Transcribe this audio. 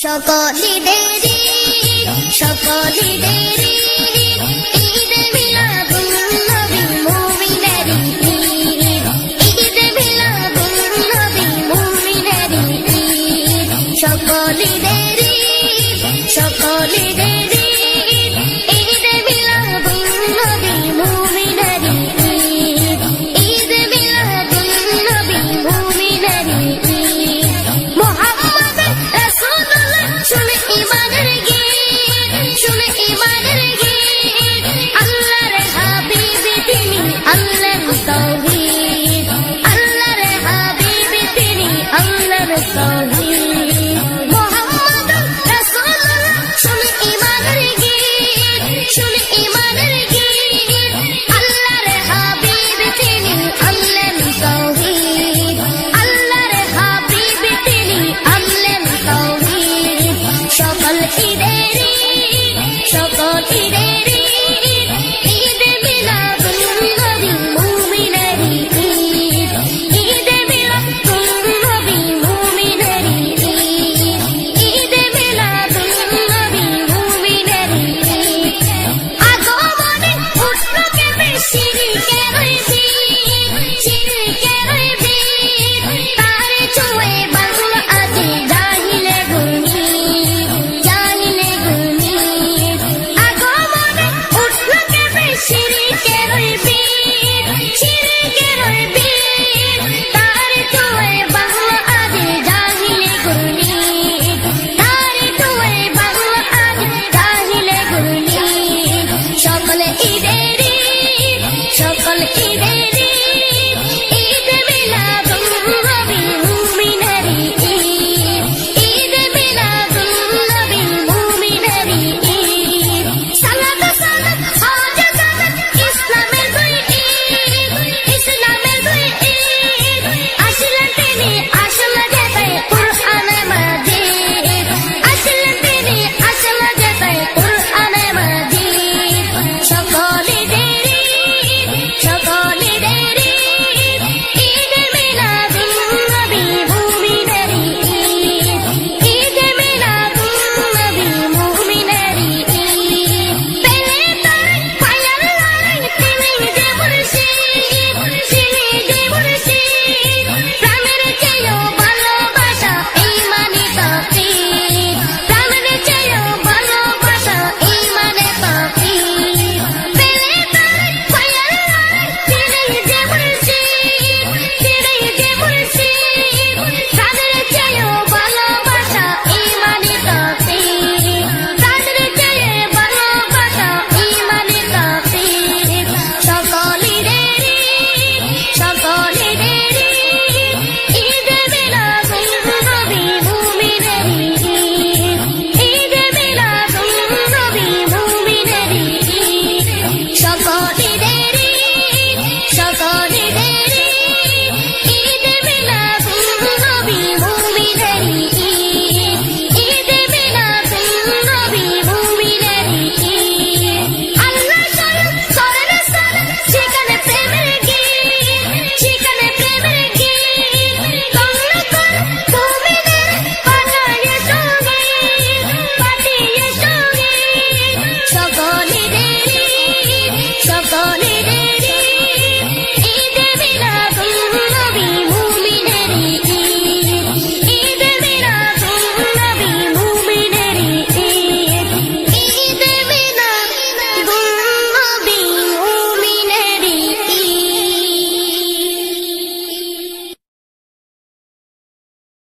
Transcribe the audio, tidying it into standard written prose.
সকল ঈদেরই ঈদ মিলাদুন নবী মুমিনের ঈদ, ঈদ মিলাদুন নবী মুমিনের ঈদ। সকল ঈদেরই ঈদ মিলাদুন নবী মুমিনের ঈদ, ঈদ মিলাদুন নবী মুমিনের ঈদ। মুহাম্মদ রাসূলুল্লাহ শুনে ঈমানের গীত, শুনে ঈমানের গীত। আল্লাহর হাবিব তিনি আল্লাহর তাওহীদ, আল্লাহর হাবিব তিনি আল্লাহর তাওহীদ। মুহাম্মদ রাসূলুল্লাহ শুনে ঈমানের গীত, শুনে ঈমানের গীত। আল্লাহর হাবিব তিনি আল্লাহর তাওহীদ, আল্লাহর হাবিব তিনি আল্লাহর তাওহীদ। সকল ঈদেরই